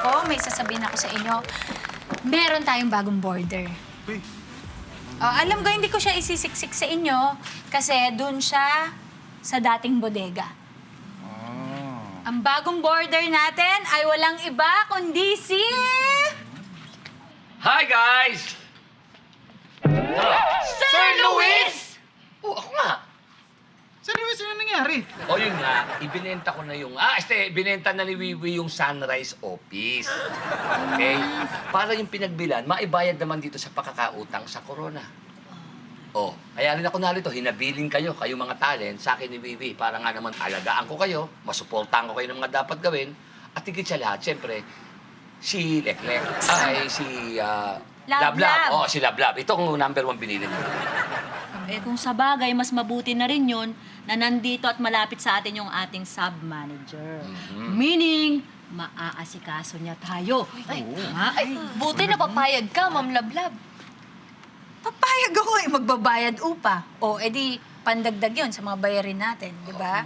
Nako, may sasabihin ako sa inyo. Meron tayong bagong border. Uy, Alam ko, hindi ko siya isisiksik sa inyo kasi dun siya sa dating bodega. Ang bagong border natin ay walang iba kundi si... Hi, guys! Sir Luis! Oo, ako nga. Sir Luis, ano nangyari? O yun nga, ibinenta ko na yung... binenta na ni Wiwi yung Sunrise Office. Okay? Para yung pinagbilan, maibayad naman dito sa pakakautang sa Corona. Oh, kaya rin ako narito, hinabiling kayo mga talent, sa akin ni Wiwi, para nga naman alagaan ko kayo, masuportahan ko kayo ng mga dapat gawin, at higit sa lahat, siyempre, si Leklek, si Lablab. Oh, si Lablab. Ito ang number 1 binili niyo. Eh kung sa bagay, mas mabuti na rin yun na nandito at malapit sa atin yung ating sub-manager. Meaning, maaasikaso niya tayo. Buti na papayag ka, Ma'am Lablab. Papayag ako magbabayad upa. O, edi pandagdag yun sa mga bayarin natin, di ba?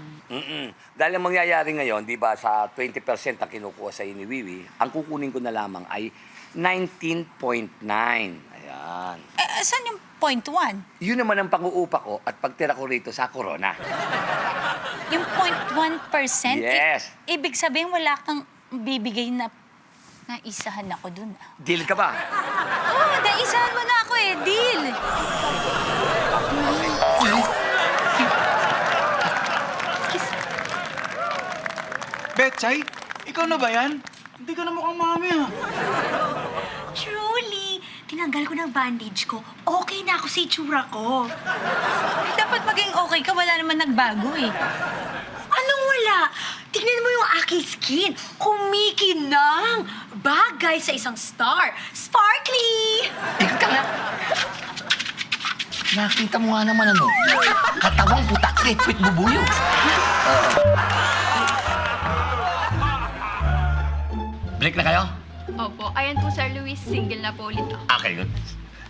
Dahil ang mangyayari ngayon, di ba, sa 20% ang kinukuha sa ni Wiwi, ang kukunin ko na lamang ay 19.9. Ayan. Saan yung point 1? Yun naman ang pang-uupa ko at pagtira ko rito sa Corona. Yung 0.1%? Yes. Ibig sabihin wala kang bibigay na naisahan ako dun. Deal ka ba? Naisahan mo na ako eh. Deal! Betchay, ikaw na ba yan? Hindi ka na mukhang mami, ha? Truly, tinanggal ko ng bandage ko. Okay na ako sa itsura ko. Dapat maging okay ka. Wala naman nagbago eh. Anong wala? Tignan mo yung aking skin. Kumikinang. Bagay sa isang star. Sparkly! Ikaw ka nga. Nakita mo nga naman ano. Katawang putak, with bubuyo. Break na kayo? Opo, ayan po, Sir Luis. Single na po ulit ako. Okay, good.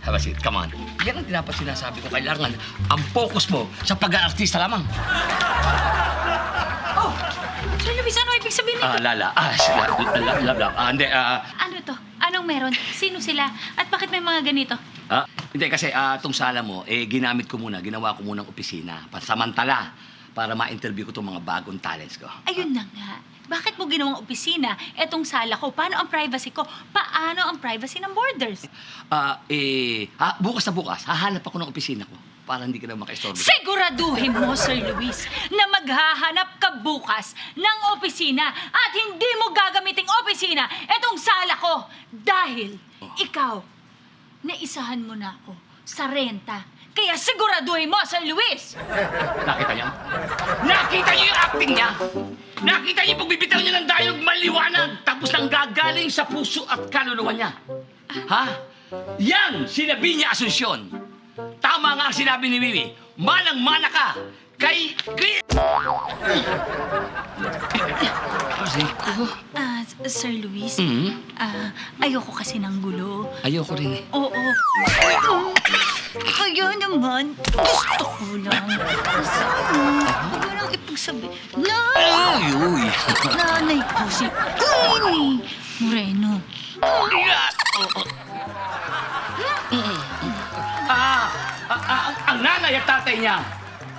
Have a seat. Come on. Yan ang dapat sinasabi ko. Kailangan ang focus mo sa pag-aartista lamang. Oh! Sir Luis, ano ibig sabihin nito? Lala. Lab. Hindi, Ano to? Anong meron? Sino sila? At bakit may mga ganito? Hindi, kasi itong sala mo, ginamit ko muna, ginawa ko muna ng opisina. Pasamantala, para ma-interview ko itong mga bagong talents ko. Ayun na nga. Bakit mo ginawang opisina? Etong sala ko. Paano ang privacy ko? Paano ang privacy ng borders? Bukas na bukas, hahanap ako ng opisina ko para hindi ka na makaistorbo. Siguraduhin mo, Sir Luis, na maghahanap ka bukas ng opisina at hindi mo gagamiting opisina etong sala ko. Dahil ikaw, naisahan mo na ako sa renta. Kaya siguraduhin mo, Sir Luis! Nakita niyo? Nakita niyo yung acting niya? Nakita niyo yung pagbibitaw niya ng dialogue maliwanag tapos nang gagaling sa puso at kaluluwa niya? Ha? Yan, sinabi niya Asunsyon. Tama nga ang sinabi ni Wiwi. Manang-mana ka kay... Kasi, Sir Luis, mm-hmm. ayoko kasi ng gulo. Ayoko rin eh. Oo. Kaya naman, gusto ko lang. Ano lang ipagsabi? Uy. Nanay ko si Queenie Moreno. Ang nanay at tatay niya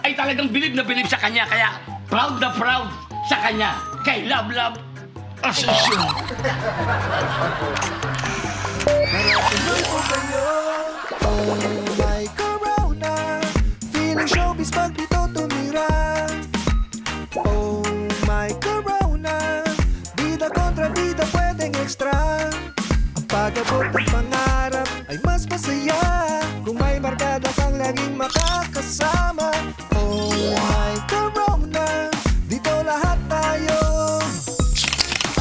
ay talagang bilib na bilib sa kanya, kaya proud na proud sa kanya. Kay Lablab Asunsyon. Oh my corona, feeling showbiz pag dito tumira. Oh my corona, bida kontra bida pwedeng extra. Ang pag-abot ng pangarap ay mas masaya kung may barkada kang laging makakasama. Oh my corona, dito lahat tayo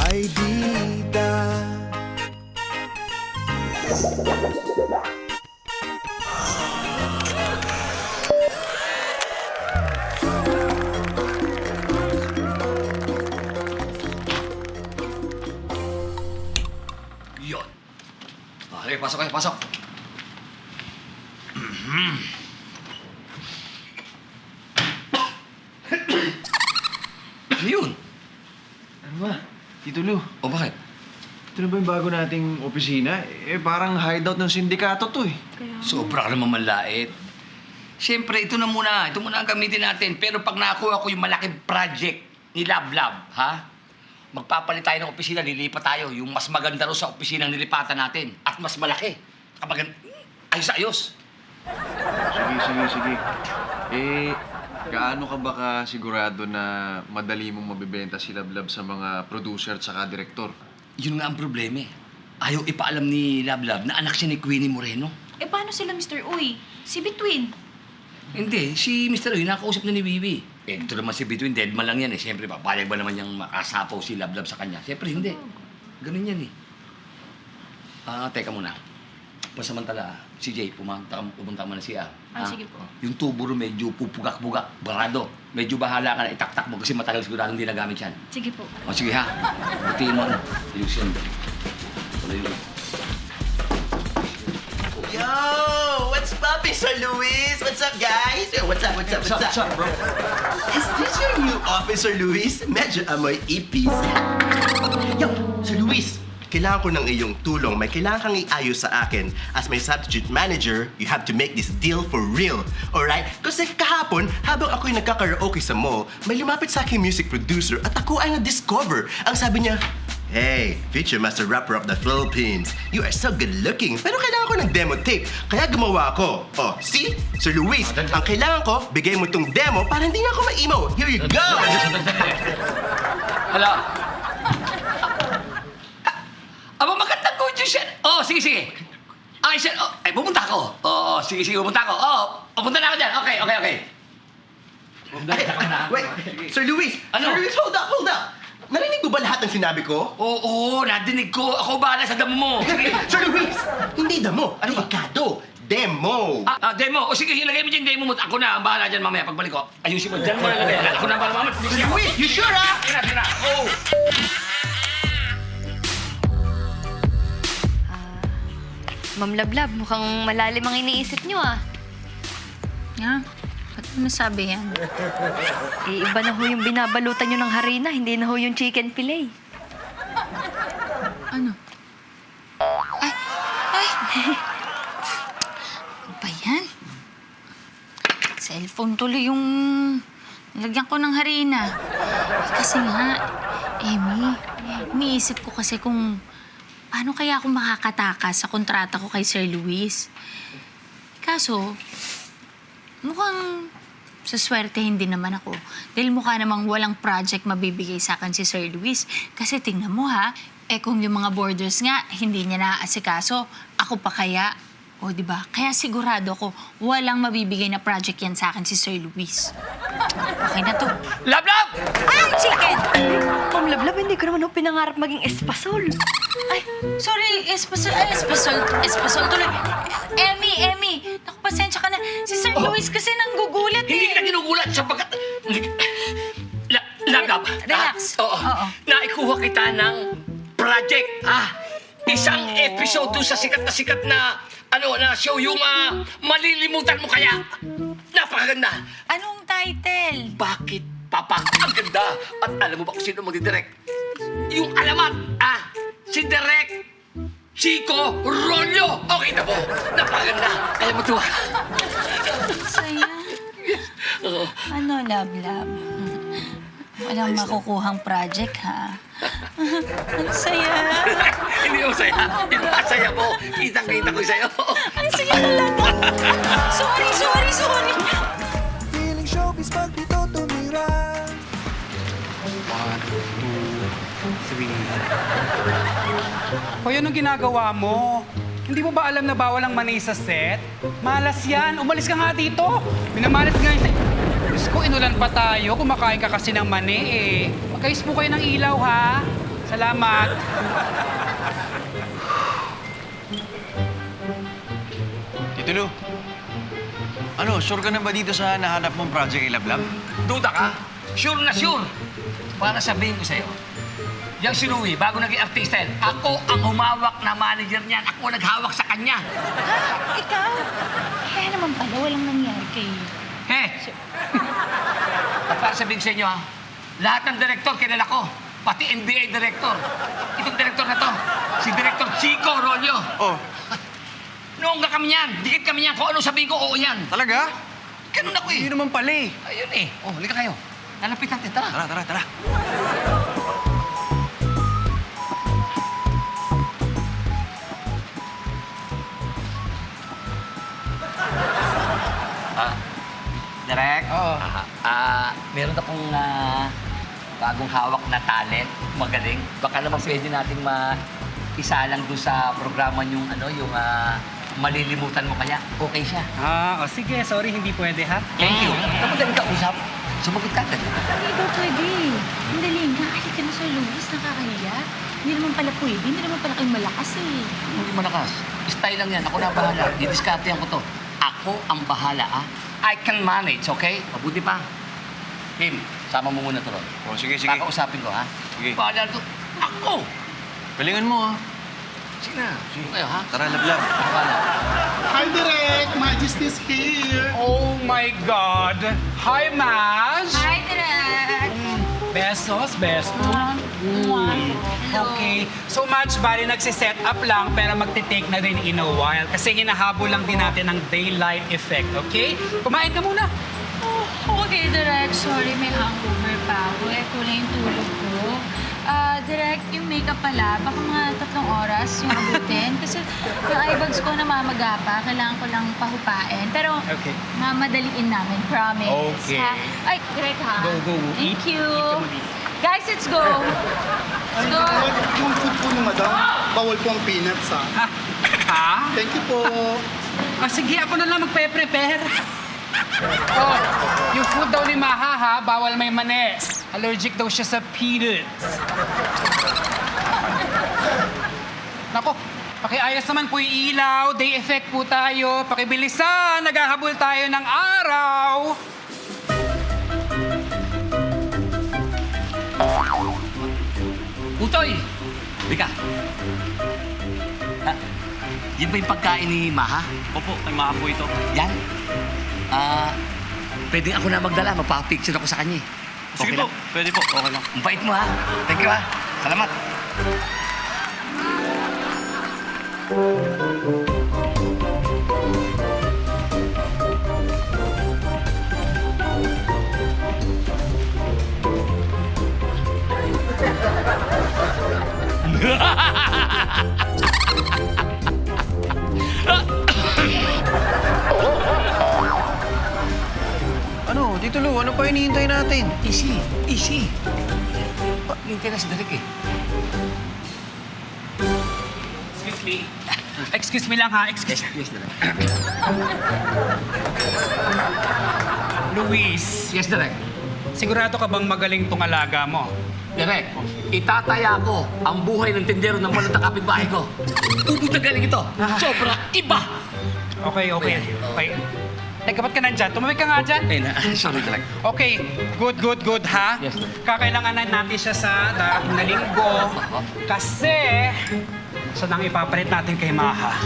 ay bida. Yun. Okay, pasok kayo, pasok. Ano yun? Ano ba? Tito Lu, O bakit? Ito na ba yung bago nating opisina? Parang hideout ng sindikato to eh. Sobra ka naman manlait. Siyempre, ito muna ang gamitin natin. Pero pag nakuha ko yung malaking project ni Lablab, ha? Magpapalit tayo ng opisina, lilipat tayo. Yung mas maganda ro sa opisina ang nilipatan natin. At mas malaki. Kapag ayos-ayos. Sige. Gaano ka ba sigurado na madali mong mabibenta si Lablab sa mga producer at saka direktor? Yun nga ang problema eh. Ayaw ipaalam ni Lablab na anak siya ni Queenie Moreno. Eh, paano sila, Mr. Uy? Si Between. Hindi, si Mr. Uy, nakausap na ni Wiwi. Ito naman si Between, dead man lang yan eh. Siyempre, papayag ba naman niyang makasapaw si Lablab sa kanya? Siyempre, hindi. Ganun yan eh. Teka muna. Pasamantala, si Jay, pumunta ka muna siya. Sige po. Yung tubo ro medyo pupugak-bugak, barado. Medyo bahala ka na, itaktak mo kasi matagal sigurado hindi nagamit yan. Sige po. O sige ha, batiin mo. Ayos yun. Tuloy yun. Yo! What's poppin', Sir Luis? What's up, guys? Yo, what's up? bro? Is this your new office, Sir Luis? Medyo amoy ipis. Yo, Sir Luis! Kailangan ko ng iyong tulong. May kailangan kang iayos sa akin. As my substitute manager, you have to make this deal for real. Alright? Kasi kahapon, habang ako'y nagkakaraoke sa mall, may lumapit sa aking music producer at ako ay na-discover. Ang sabi niya, "Hey, future master rapper of the Philippines, you are so good-looking." Pero kailangan ko ng demo tape, kaya gumawa ako. Oh, see? Sir Luis, ang kailangan ko, bigay mo tong demo para hindi na ako ma-emo. Here you go! Hala. Aba, magandang good yan. Oh, sige. Ay, siya. Oh, ay, pupunta ako. Oo, sige, pupunta ako. Pupunta na ako dyan. Okay. Wait, Sir Luis! Ano? Sir Luis, hold up! Narinig mo ba lahat ng sinabi ko? Oo, nadinig ko. Ako bahala sa damo mo. Sige. Sir Luis! Hindi damo, delikado. Demo! Demo. O sige, ilagay mo dyan demo mo. Ako na, ang bahala dyan mamaya. Pagbalik ko, ayusin mo. Dyan mo na lagay. Ako na bahala mamaya. Sir Luis, you sure ha? Sige na. Oh. Ma'am Lablab, mukhang malalim ang iniisip niyo ah. Ha? Ba't mo nasabi yan? Eh, iba na ho yung binabalutan niyo ng harina, hindi na ho yung chicken fillet. Ano? Ay! Ano ba yan? Cellphone tuloy yung nilagyan ko ng harina. Kasi nga, Emmy, iniisip ko kasi kung paano kaya ako makakatakas sa kontrata ko kay Sir Luis. Kaso, mukhang sa swerte hindi naman ako. Dahil mukha namang walang project mabibigay sa akin si Sir Luis. Kasi tingnan mo ha, kung yung mga borders nga, hindi niya naaasikaso, ako pa kaya? O, di ba? Kaya sigurado ako, walang mabibigay na project yan sa akin si Sir Luis. Okay na to. Lablab! Ay, chicken! Ma'am Lablab, hindi ko naman ho pinangarap maging espasol. Ay, sorry, espasol tuloy. Emmy, naku, pasensya ka na. Si Sir Luis kasi nanggugulat Hindi kita eh. ginugulat sapagkat... Lablab. Relax. Oo. Naikuha kita ng project. Isang episode doon sa sikat na na show yung malilimutan mo kaya. Napakaganda. Anong title? Bakit, Papa? Ang ganda. At alam mo ba kung sino magdidirect? Yung alamat, si Direk Chico Rollo. Okay na po. Napakaganda. Kaya mo tuwa. Saya. Oo. Ano, lab? Walang makukuhang project, ha? Ang saya. Hindi mo saya. Pinakasaya mo. Kitang-kita ko sa'yo. Ang saya talaga. Sorry. Feeling showbiz pag dito tumira. 1, 2, 3. Hoy, anong ginagawa mo? Hindi mo ba alam na bawal ang mani sa set? Malas yan. Umalis ka nga dito. Minamalas nga yun. Diyos ko, inulan pa tayo. Kumakain ka kasi ng mani eh. Magkayos po kayo ng ilaw, ha? Salamat. Tito Lu, sure ka na ba dito sa nahanap mong project Ilablab? Duda ka? Sure na sure. Para sabihin ko sa'yo, yung si Louie, bago naging artista yan, ako ang humawak na manager niyan. Ako ang naghawak sa kanya. Ikaw? Kaya naman pala, walang nangyari kayo. At para sabihin ko sa inyo, lahat ng direktor kilala ko. pati NBA director. Itong director na to, si Director Chico Rolio. Oh, Noong nga kami yan, dikit kami yan. Kung ano sabihin ko, oo yan. talaga? Ganun ako Hindi eh. naman pala eh. Ayun eh. Oh, halika kayo. Lalapit natin, tara. Tara, tara, tara. Direk? Oo. Meron akong bagong hawak na talent. Magaling. Baka naman pwede nating isalang doon sa programa yung malilimutan mo kaya. Okay siya. Sige, sorry, hindi pwede ha. Thank you. Kapag ka usap, sumagot ka agad. Hindi ba pwede? Ang dali nga. Halika na, Sir Luis. Nakakahiya. Hindi naman pala pwede. Hindi naman pala kayong malakas eh. Hindi malakas. Style lang yan. Ako na bahala. Didiskartehan ko to. Ako ang bahala, ah. I can manage, okay? Mabuti pa. Kim, sama mo muna to, Ron. Oh, sige, sige. Kakausapin ko, ha? Sige. Bahala to. Ako! Galingan mo ah. Sige na. Sige kayo, ha? Tara, lablab. Bahala. Hi, Direk! Majesty's here! Oh my God! Hi, Maj! Hi, Direk! Besos, besos. Okay. So much, bali nagsiset up lang pero magte-take na rin in a while kasi hinahabol lang din natin ang daylight effect, okay? Kumain ka muna. Okay, Direk. Sorry, may hangover pa ako. Kulang yung tulog ko. Direk, yung makeup pala, baka mga 3 oras yung abutin. Kasi yung eye bags ko namamaga pa. Kailangan ko lang pahupain. Pero Okay. mamadaliin namin, promise. Okay. Ha? Ay, Direk ha? Go, go. Thank Eat. you. Eat ka muli. Guys, let's go. Let's go. Yung food po ni Madam, bawal po ang peanuts, ha? Ha? Thank you po. Sige, ako na lang magpe-prepare. Oh, yung food daw ni Maha ha, bawal may mani. Allergic daw siya sa peanuts. Nako, pakiayos naman po yung ilaw. Day effect po tayo. Pakibilisan, naghahabol tayo ng araw. Utoy! Bika. Yan ba yung pagkain ni Maha? Opo, ay maapo ito. Yan? Pwedeng ako na magdala. Magpapicture ako sa kanya eh. Sige po, pwede po. Okay lang. Ang bait mo ha. Thank you ha. Salamat. Ano, Tito Lu, ano pa hinihintay natin? Easy. Easy. Hintay na si Derek eh. Excuse me. Excuse me lang ha, excuse Yes, Derek. Luis, Yes, Derek. sigurado ka bang magaling tong alaga mo? Derek, itataya ko ang buhay ng tindero ng walang kapitbahay ko. Ubod na galing ito. Sobra iba. Okay. Okay. Teka, ba't ka nandyan? Tumawid ka nga dyan. Sorry, Derek. Okay, good ha? Yes, sir. Kakailanganan natin siya sa darating na linggo. Kasi, siya nang ipapalit natin kay Maha.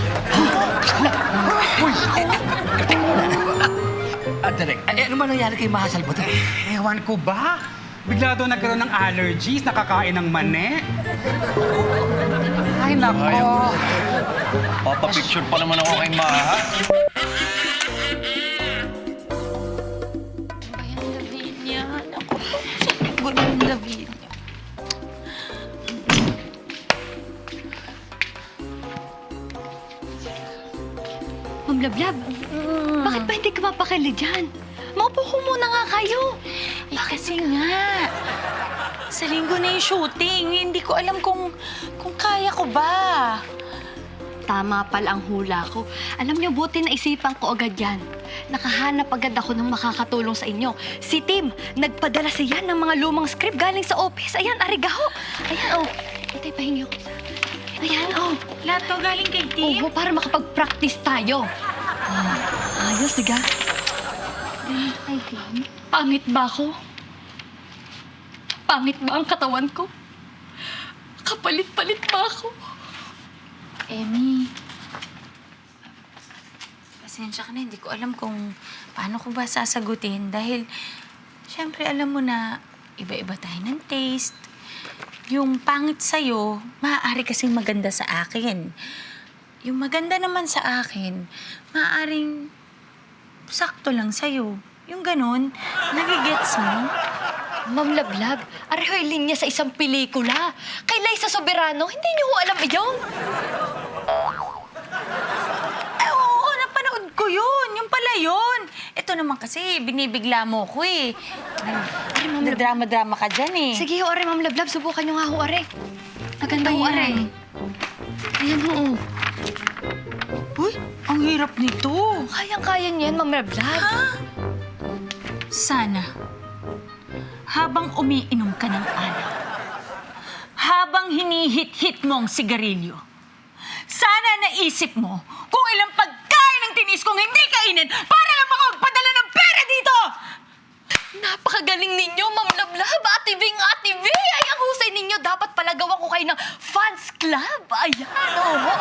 Derek, ano ba nangyari kay Maha Salvador? Ewan ko ba? Bigla daw nagkaroon ng allergies, nakakain ng mani. Ay, nako. Papapicture pa naman ako kay Maha. Ayan, Lavinia. Naku, gulo ng Lavinia. Ma'am Lablab, bakit ba hindi ka mapakali dyan? Maupo ko muna nga kayo. Kasi nga, sa linggo na yung shooting. Hindi ko alam kung kaya ko ba. Tama pala ang hula ko. Alam niyo, buti na isipan ko agad yan. Nakahanap agad ako ng makakatulong sa inyo. Si Tim, nagpadala siya ng mga lumang script galing sa office. Ayan, arigaho. Ayan, oh. Ito, pahingi ko. Ayan, oh. Lahat to galing kay Tim. Oo, para makapag-practice tayo. Ayos, diga. Ay, Tim. Pangit ba ako? Pangit ba ang katawan ko? Kapalit-palit ba ako? Emmy, pasensya ka na. Hindi ko alam kung paano ko ba sasagutin. Dahil, syempre, alam mo na, iba-iba tayo ng taste. yung pangit sa'yo, maaari kasing maganda sa akin. Yung maganda naman sa akin, maaaring sakto lang sa'yo. Yung ganun, nagigets mo? Ma'am Lablab, arehoy linya sa isang pelikula. Kay Liza Soberano, hindi niyo ho alam iyon. Ay, oo, napanood ko yun. Yung pala yun. Ito naman kasi, binibigla mo ko eh. Nagdrama-drama ka dyan eh. Sige ho, are, Ma'am Lablab, subukan niyo nga ho, are. Maganda ho, are. Ayan. Ayan ho. Uy, ang hirap nito. Kayang-kaya niyan, Ma'am Lablab. Sana, habang umiinom ka ng alak, habang hinihit-hit mo ang sigarilyo, sana naisip mo kung ilang pagkain ang tinis kong hindi kainin para lang makapagpadala ng pera dito! Napakagaling ninyo, Ma'am Lablab. Ate Ving, Ate V. Ay, ang husay ninyo. Dapat palagawan ko kayo ng fans club. Ayan, oo.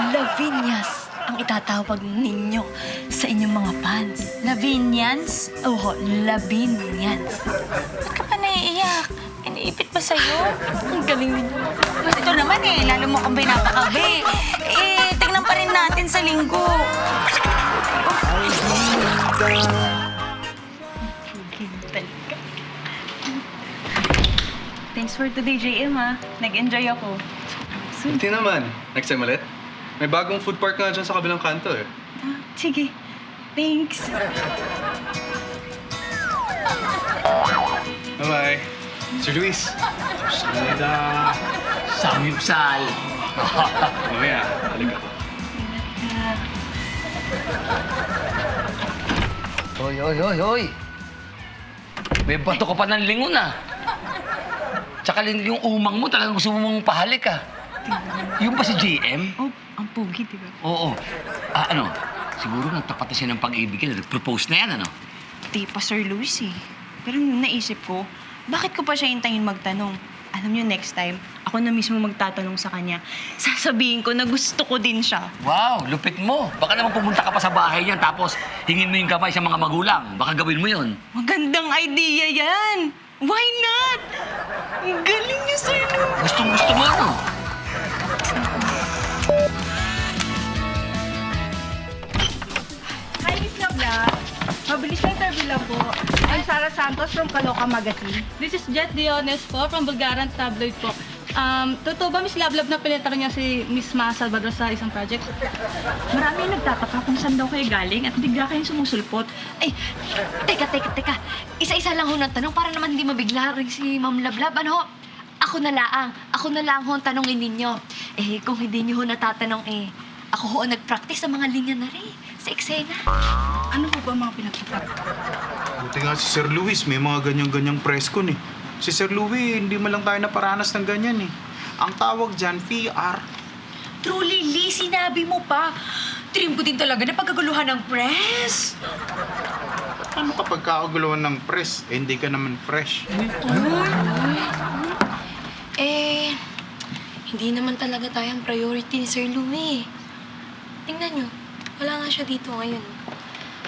Lavinias ang itatawag ninyo sa inyong mga fans. Lavinians? Oo, Lavinians. Ba't ka pa naiiyak? Iniipit ba sa'yo? Ang galing ninyo. Ito naman eh, lalo mo kang pinapakabi. Eh, tingnan pa rin natin sa linggo. Thanks for today, JM, ha. Nag-enjoy ako. Hindi naman. Next time ulit. May bagong food park nga dyan sa kabilang kanto eh. Sige. Thanks. Bye-bye. Sir Luis. Salida. Samyupsal. Mamaya, halika. Hoy, hoy, hoy, hoy. May bato ka pa ng lingon ah. Tsaka yung umang mo, talagang gusto mong pahalik ah. Yung ba si JM? Oh, ang pogi, di ba? Oo. Ano? Siguro nagtapat na siya ng pag-ibig niya. Nag-propose na yan, ano? Di pa, Sir Luis eh. Pero nung naisip ko, bakit ko pa siya hintayin magtanong? Alam niyo, next time, ako na mismo magtatanong sa kanya. Sasabihin ko na gusto ko din siya. Wow, lupit mo. Baka naman pumunta ka pa sa bahay niya tapos hingin mo yung kamay sa mga magulang. Baka gawin mo yun. Magandang idea yan! Why not? Ang galing niyo, Sir Luis! Gustong-gusto mo, ano? Hi, Miss Labla. Mabilis na interview lang po. I'm Sarah Santos from Kaloka Magazine. This is Jet Diones po from Bulgarian Tabloid po. Totoo ba, Miss Lablab, na pinetaro niya si Miss Ma Salvador sa isang project? Marami yung nagtataka kung saan daw kayo galing at bigla kayong sumusulpot. Ay, teka. Isa-isa lang ho ng tanong para naman hindi mabigla rin si Ma'am Lablab. Ano ho? Ako na lang ho ang tanongin ninyo. Eh, kung hindi niyo ho natatanong, ako ho ang nag-practice sa mga linya na rin, sa eksena. Ano po ba mga pinagtataka? Buti nga si Sir Luis, may mga ganyang-ganyang press con eh. Si Sir Luis, hindi man lang tayo naparanas ng ganyan eh. Ang tawag dyan, PR. Truly, Lee, sinabi mo pa. Dream ko din talaga na pagkaguluhan ng press. Ano kapag kakaguluhan ng press, eh hindi ka naman fresh. Hindi naman talaga tayong priority ni Sir Louie. Tingnan nyo, wala nga siya dito ngayon.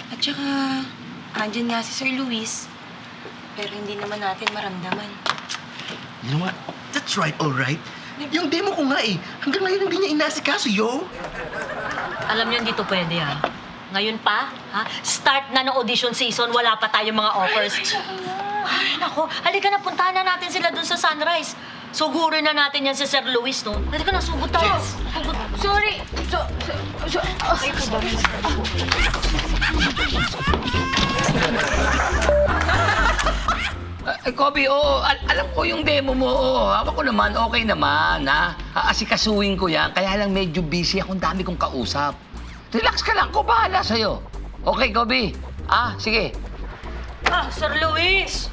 At saka, andyan nga si Sir Luis, pero hindi naman natin maramdaman. You know what? That's right, all right. Yung demo ko nga eh. Hanggang ngayon hindi niya inasikaso, yo. Alam niyo, hindi to pwede, ha? Ngayon pa, ha? Start na ng audition season, wala pa tayong mga offers. Ay, nako. Halika na, puntahan na natin sila dun sa Sunrise. Sugurin na natin yan si Sir Luis, no? Halika na, sugod tayo. Sorry. Kobe, oo. Alam ko yung demo mo, oo. Hawak ko naman, okay naman, ha? Aasikasuhin ko yan. Kaya lang medyo busy ako. Ang dami kong kausap. Relax ka lang. Ko bahala sa'yo. Okay, Kobe? Sige. Sir Luis,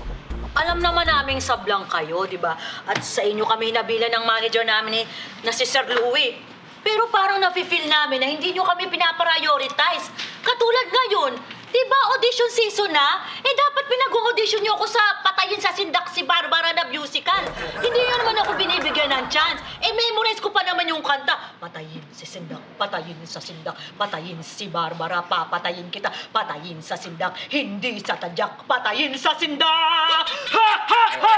alam naman naming sablang kayo, di ba? At sa inyo kami nabilan ng manager namin na si Sir Louie. Pero parang nafe-feel namin na hindi nyo kami pinaprioritize. Katulad ngayon, di ba audition season na? Dapat pinag-audition nyo ako sa Patayin sa Sindak si Barbara na musical. Hindi nyo naman ako binibigyan ng chance. Memorize ko pa naman yung kanta. Patayin si Sindak. patayin sa sindak, patayin si Barbara, papatayin kita, patayin sa sindak, hindi sa tadyak, patayin sa sindak! Ha! Ha! Ha!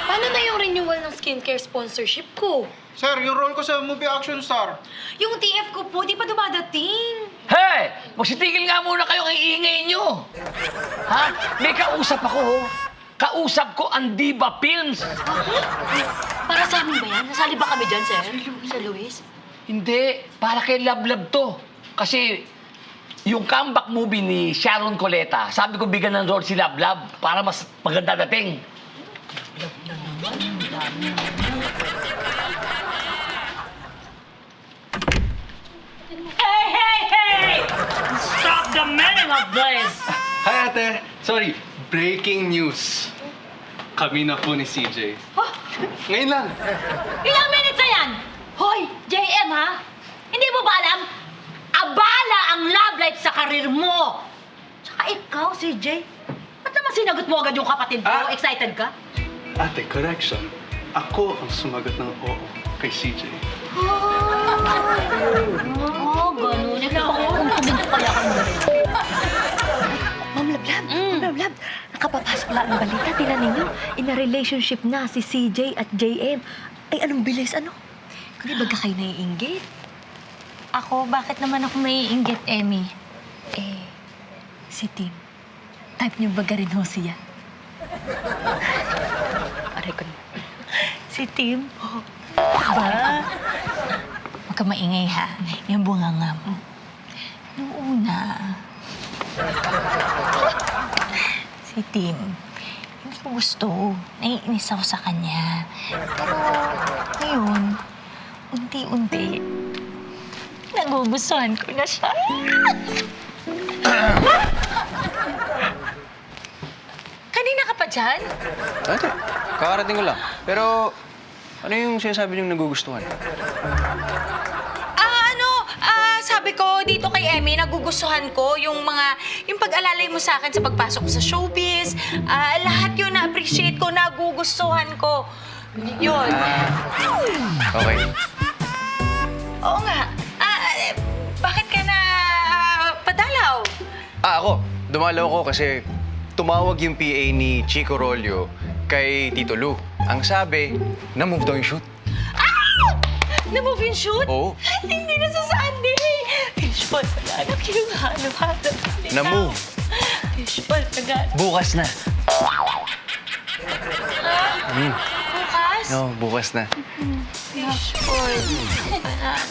Paano na yung renewal ng skincare sponsorship ko? Sir, yung role ko sa movie action star. Yung TF ko po, di pa dumadating. Hey! Magsitigil nga muna kayo kay ingay nyo. Ha? May kausap ako, ho. Kausap ko ang Diva Films. Para sa amin ba yan? Nasali ba kami dyan, sir? Sir Luis? Hindi, para kay Lablab to. Kasi yung comeback movie ni Sharon Coleta, sabi ko bigyan ng role si Lablab para mas maganda dating. Hey, hey, hey! Stop the meaning of this! Hi, ate. Sorry, breaking news. Kami na po ni CJ. Ngayon lang. Ilang minutes na yan? Hoy, JM ha? Hindi mo ba alam? Abala ang love life sa karir mo! Tsaka ikaw, CJ, ba't naman sinagot mo agad yung kapatid ko? Ah. Excited ka? Ate, correction. Ako ang sumagot ng oo kay CJ. Oh, ganun. Ikaw, kung kuminto kaya kang ganun. Ma'am Lablab, Ma'am Lablab, nakapapasok lang ang balita. Tinan ninyo, in a relationship na si CJ at JM. Ay, anong bilis, ano? Hindi ba kayo naiinggit? Ako, bakit naman ako maiinggit, Emmy? Eh, si Tim. Type niyo ba rin ho siya? Aray ko na. Si Tim, oh. Ba? Huwag ka maingay, ha? Yung bunganga mo. Noong una, si Tim, hindi ko gusto. Naiinis ako sa kanya. Pero ngayon, unti-unti, nagugustuhan ko na siya. Kanina ka pa dyan? Ate, kakarating ko lang. Pero, ano yung sinasabi niyong nagugustuhan? Sabi ko, dito kay Emmy, nagugustuhan ko yung pag-alalay mo sa akin sa pagpasok ko sa showbiz. Lahat yun na-appreciate ko, nagugustuhan ko. Yun. Okay. Oo nga. Bakit ka na padalaw? Ako. Dumalaw ko kasi tumawag yung PA ni Chico Rolio kay Tito Lu. Ang sabi, na-move daw yung shoot. Na-move yung shoot? Oo. Hindi na sa Sunday. Usual, naghanap yung hanap-hanap. Na-move. Usual, naghanap. Bukas na. Bukas? No, bukas na. Usual.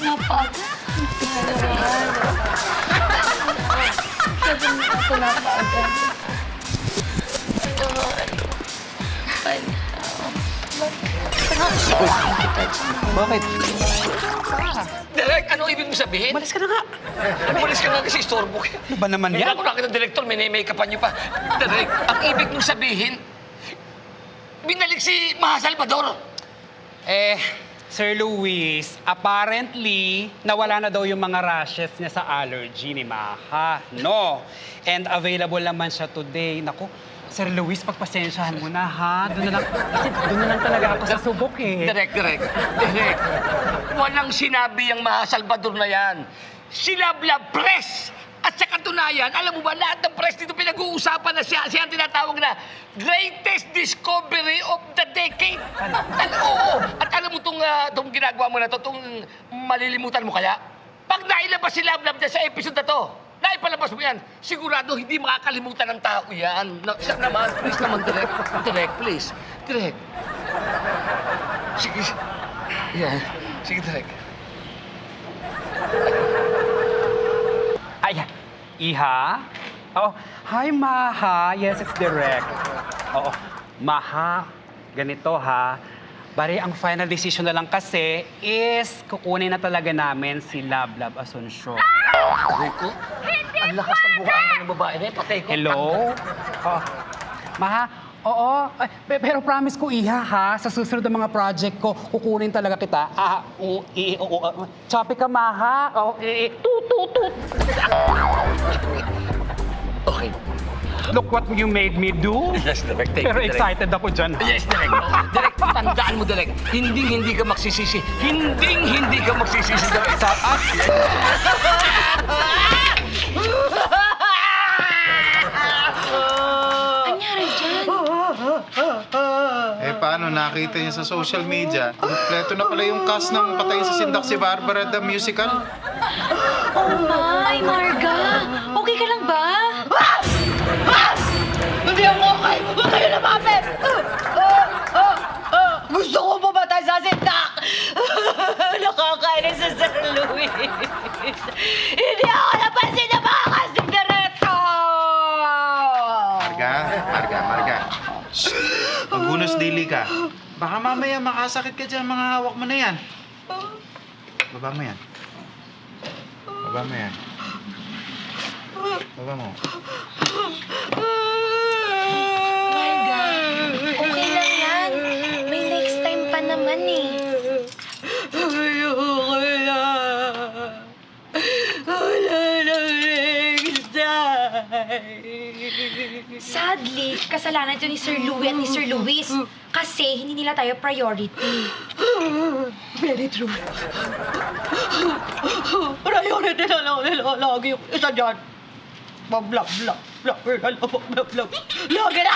Napag. Sabi mo ako napagod. Bakit? Direk, ano ibig mo sabihin? Malis ka na nga. Umalis ka na kasi istorbo ka. Ano ba naman Hindi yan? ako nakita ng direktor, may make-upan niyo pa. Direk, ang ibig mong sabihin, binalik si Maha Salvador. Sir Luis, apparently, nawala na daw yung mga rashes niya sa allergy ni Maha. No. And available naman siya today. Naku, Sir Luis, pagpasensyahan mo na, ha? Doon na lang talaga ako sa subok, eh. Direk. Walang sinabi ang Maha Salvador na yan. Si Lablab Press! At sa katunayan, alam mo ba, lahat ng press dito pinag-uusapan na siya ang tinatawag na greatest discovery of the decade. Oo. At alam mo itong ginagawa mo na ito, itong malilimutan mo kaya? Pag nailabas si Lablab dyan sa episode na to, naipalabas mo yan, sigurado hindi makakalimutan ng tao yan. Siya naman, please naman, Direk. Direk, please. Direk. Sige. Yan. Sige, Direk. Ay, Iha? Oh, hi, Maha. Yes, it's direct. Oo, Maha, ganito ha. Bari, ang final decision na lang kasi is kukunin na talaga namin si Lablab Asuncion. Rico? Ang lakas ng buhaan ng babae na yun, patay ko. Hello? Oh, Maha, oo. Ay, pero promise ko, Iha, ha? Sa susunod ng mga project ko, kukunin talaga kita. Choppy ka, Maha. Oh, tut. Okay. Look what you made me do. Yes, Direk. Thank Pero you, Direk. excited ako dyan. Yes, Direk. Direk, tandaan mo, Direk. Hindi ka magsisisi. Hindi ka magsisisi, Direk. Sa at Paano nakita niya sa social media? Kompleto na pala yung cast ng Patayin sa Sindak si Barbara the Musical. Oh my, Marga! Okay ka lang ba? Hindi ako okay! Huwag kayo lumapit! Gusto ko pumatay sa sindak! Nakakainis sa Sir Luis! Hindi ako napansin na mga kasing diretso! Marga. Shh! Magunos dili ka. Baka mamaya makasakit ka dyan, mga hawak mo na yan. Baba mo yan. Baba mo. Marga, okay lang yan. May next time pa naman eh. Ayoko na! Wala nang next time! Sadly, kasalanan ito ni Sir Louie at ni Sir Luis. Kasi hindi nila tayo priority. Very true. Priority na lang nila lagi yung isa dyan. Lagi na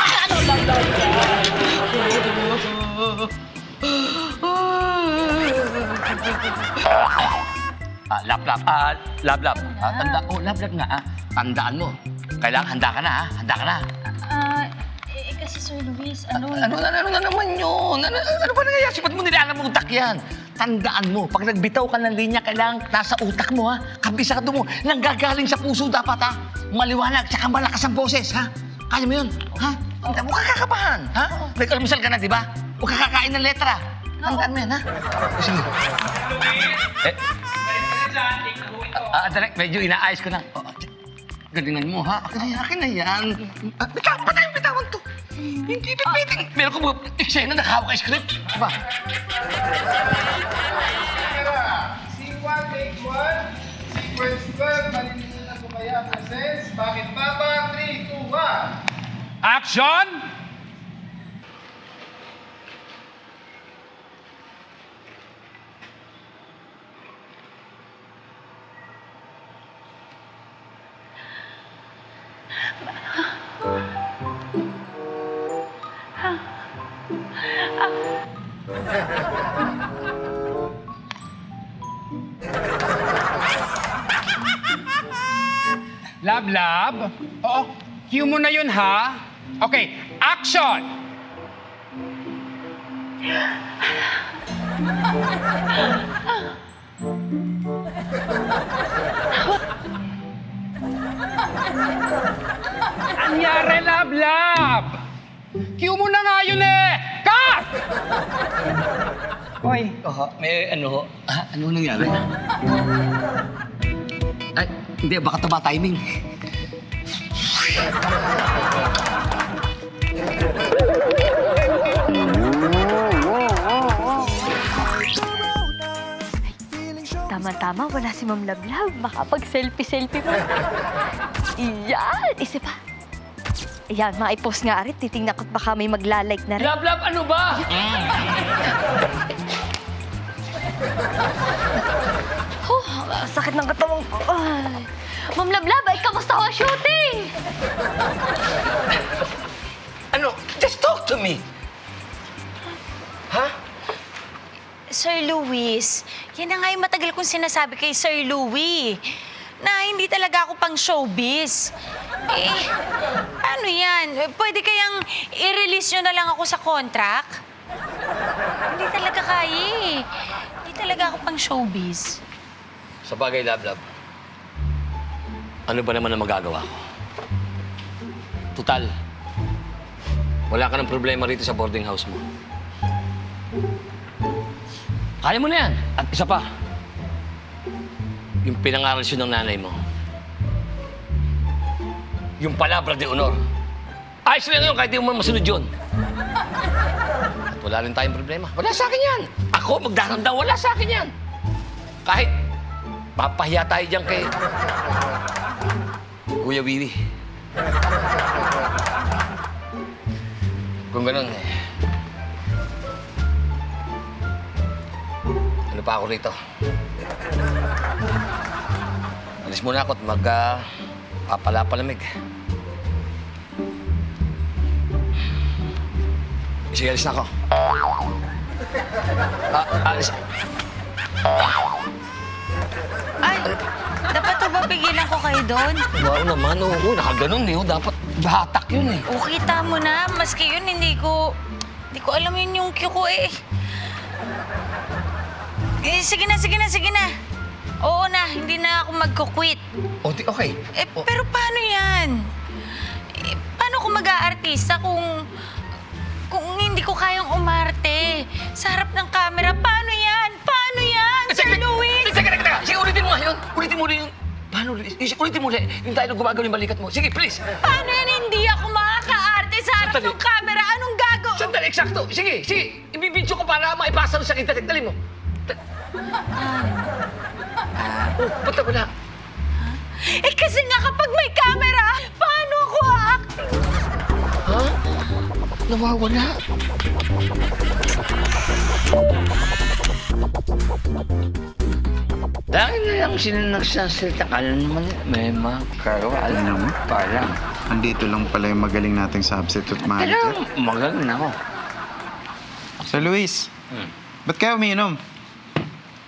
Lablab. Lablab nga, Tandaan mo. Kailangan handa ka na, Handa ka na. Kasi Sir Luis, Ano na naman yun? Ano ba nangyayari? Ba't mo nilalang mo utak yan? Tandaan mo, pag nagbitaw ka ng linya, kailangan nasa utak mo, Kabisado mo. Nanggagaling sa puso dapat, Maliwanag, tsaka malakas ang boses, Kaya mo yun, Huwag ka kakabahan, Nag-almusal ka na, di ba? Huwag ka kakain ng letra. Tandaan mo yan, Sige. Direk, medyo inaayos ko na. Galingan mo, Akin na yan. Bitawan to. Hindi ba pwedeng? Meron ko mga eksena nakahawak kay script. Diba? C1, take 1. Sequence 12, malilimutan ko kaya presents. Bakit Papa? 3, 2, 1. action! Lab. Oo, cue mo na yun, ha? Okay, action! Anyari, Lab! Cue mo na nga yun, Cut! Hoy. May ano nangyari? Ay, hindi, baka tama timing. Tama-tama, wala si Ma'am Lablab. Makapag-selfie-selfie pa. Iyan! Isa pa. Ayan, maipost nga rin. Titingnan ko baka may magla-like na rin. Lablab, ano ba? Sakit ng katawang ko. Ay. Ma'am Lablab, ay kamusta ko ang shooting? Just talk to me. Sir Luis, yan na nga yung matagal kong sinasabi kay Sir Louie. Na hindi talaga ako pang showbiz. Ano yan? Pwede kayang i-release nyo na lang ako sa contract? Hindi talaga kaya Hindi talaga ako pang showbiz. Sa bagay, Lablab, ano ba naman ang magagawa ko? Tutal, wala ka ng problema rito sa boarding house mo. Kaya mo na yan. At isa pa, yung pinangarasyon ng nanay mo. Yung palabra de honor. Ayos na yun kahit di mo masunod yun. At wala rin tayong problema. Wala sa akin yan. Ako magdarandang wala sa akin yan. Kahit papahiya tayo dyan kay Kuya Wiwi. kung ganun eh. Ano pa ako rito? Alis muna ako at papalapalamig. Sige, alis na ako. Alis. Ay, dapat ba pigilan ko kayo doon? Wow naman, oo. Nakaganon eh. Dapat batak yun eh. O, kita mo na. Maski yun, hindi ko alam yun yung cue ko eh. Sige na. Oo na, hindi na ako magko-quit. Okay. Pero paano yan? Paano ko mag-aartista kung hindi ko kayang umarte sa harap ng camera? Paano yan? Sir Luis? Teka. Sige, ulitin mo nga yun. Ulitin mo rin yun. Paano ulit? Ulitin mo ulit. Yung tayo gumagawa yung balikat mo. Sige, please. Paano yan hindi ako makaka-arte sa harap Sandali. ng camera? Anong gago? Sandali, eksakto. Sige. Ibibidyo ko para maipasa rin sa kita. Dali mo. Ba't ako na? Kasi nga kapag may camera, paano ako acting? Ha? Nawawala. Dahil na lang sila nagsasalita ka na naman. May makaro. Alam mo pa lang. Andito lang pala yung magaling nating substitute Pero manager. magaling na ako. Sir Luis, ba't kayo umiinom?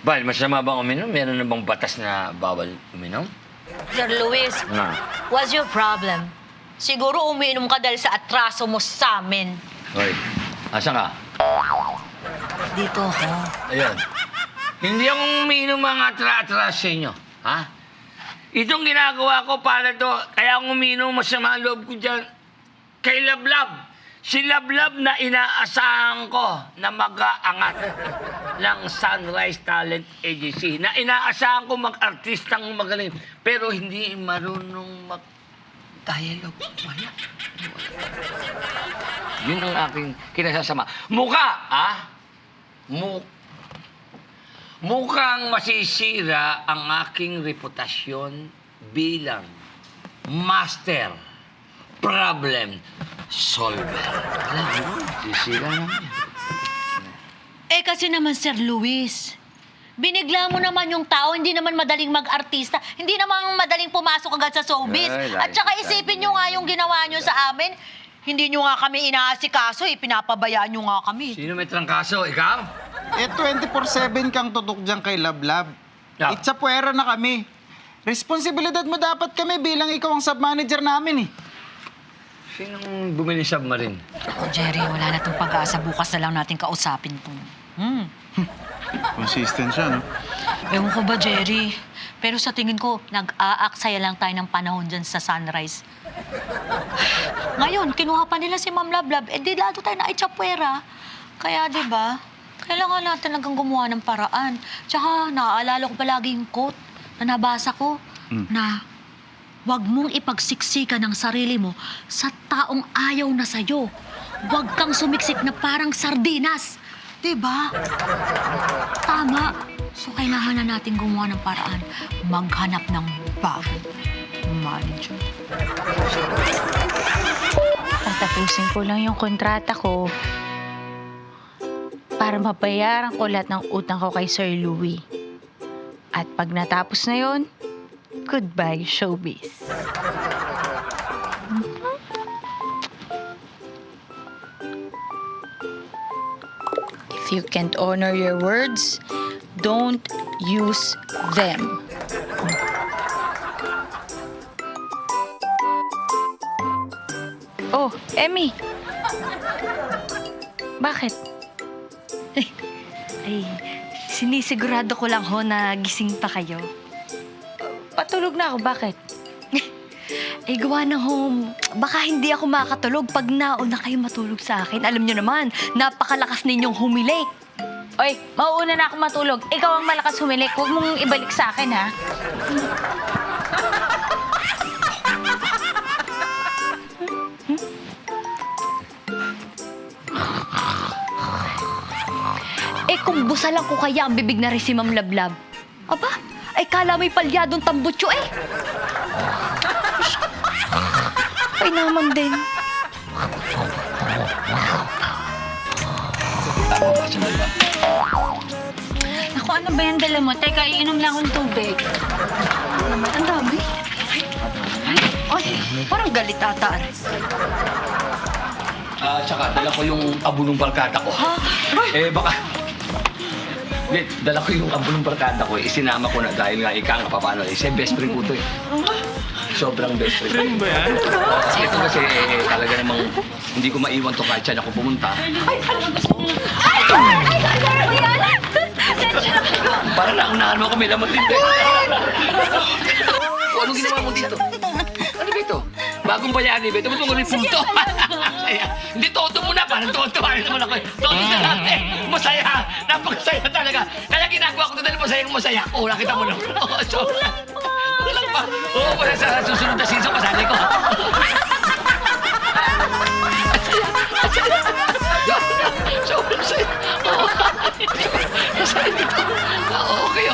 Bal, masama bang uminom? Meron na bang batas na bawal uminom? Sir Luis, Na. what's your problem? Siguro umiinom ka dahil sa atraso mo sa amin. Hoy, asan ka? Dito ako. Ayun. Hindi akong umiinom mga atras sa inyo. Ha? Itong ginagawa ko para to, kaya akong umiinom, masama ang loob ko dyan. Kay Lablab. Si Lablab na inaasahan ko na mag-aangat ng Sunrise Talent Agency. Na inaasahan ko mag-artistang magaling. Pero hindi marunong mag-dialogue. Wala. Yun ang aking kinasasama. Mukha, ha? Mukhang masisira ang aking reputasyon bilang master problem solver. Alam mo, sisira naman yan. Kasi naman, Sir Luis, binigla mo naman yung tao, hindi naman madaling mag-artista, hindi naman madaling pumasok agad sa showbiz. Ay, At saka isipin nyo nga yung ginawa nyo sa amin, hindi nyo nga kami inaasikaso, pinapabayaan nyo nga kami. Sino may trangkaso? Ikaw? 24/7 kang tutok dyan kay Lablab. Yeah. Itsapuera na kami. Responsibilidad mo dapat kami bilang ikaw ang sub-manager namin eh. Sinong bumili submarine? Jerry, wala na itong pag-asa. Bukas na lang natin kausapin to. Consistent siya, no? Ewan ko ba, Jerry? Pero sa tingin ko, nag-aaksaya lang tayo ng panahon dyan sa Sunrise. Ngayon, kinuha pa nila si Ma'am Lablab, di lalo tayo na itsapwera. Kaya, di ba, kailangan natin hanggang gumawa ng paraan. Tsaka, naaalala ko palagi yung quote na nabasa ko na huwag mong ipagsiksika ng sarili mo sa taong ayaw na sa'yo. Huwag kang sumiksik na parang sardinas. Diba? Tama. So, kailangan na natin gumawa ng paraan. Maghanap ng bagong manager. Tatapusin ko lang yung kontrata ko para mabayaran ko lahat ng utang ko kay Sir Louie. At pag natapos na yon, goodbye, showbiz. If you can't honor your words, don't use them. Oh, Emmy. Bakit? Ay, sinisigurado ko lang ho na gising pa kayo. Patulog na ako, bakit? Ay, gawa ng home. Baka hindi ako makakatulog pag nauna kayo matulog sa akin. Alam nyo naman, napakalakas ninyong humilik. Oy, mauuna na ako matulog. Ikaw ang malakas humilik. Huwag mong ibalik sa akin, ha? Kung busalan ko kaya ang bibig na rin si Ma'am Lablab. Aba, ay kala mo'y palyadong tambutso eh. Ay naman din. Tama ba? Sunod ba? Naku, ano ba yan dala mo? Teka, iinom lang akong tubig. Ang dami. Ay, parang galit ata. Tsaka dala ko yung abunong barkada ko. Baka... Hindi, dala ko yung abunong barkada ko. Isinama ko na dahil nga ika nga paano. Siya best friend ko to eh. Sobrang best friend. Friend ba yan? Ito kasi talaga namang hindi ko maiwan to kahit saan ako pumunta. Parang naunahan mo ako, may laman din. Anong ginawa mo dito? Ano ba ito? Bagong bayani ba? Ito mo itong punto. Hindi, todo mo na. Parang todo naman ako. Todo na lang eh. Masaya. Napakasaya talaga. Kaya ginagawa ko ito dahil masaya ako. Nakita mo na. Kulang pa. Oo, wala sa susunod na season. Kasali ko. Sobrang saya. Oo. Masaya dito. Okay.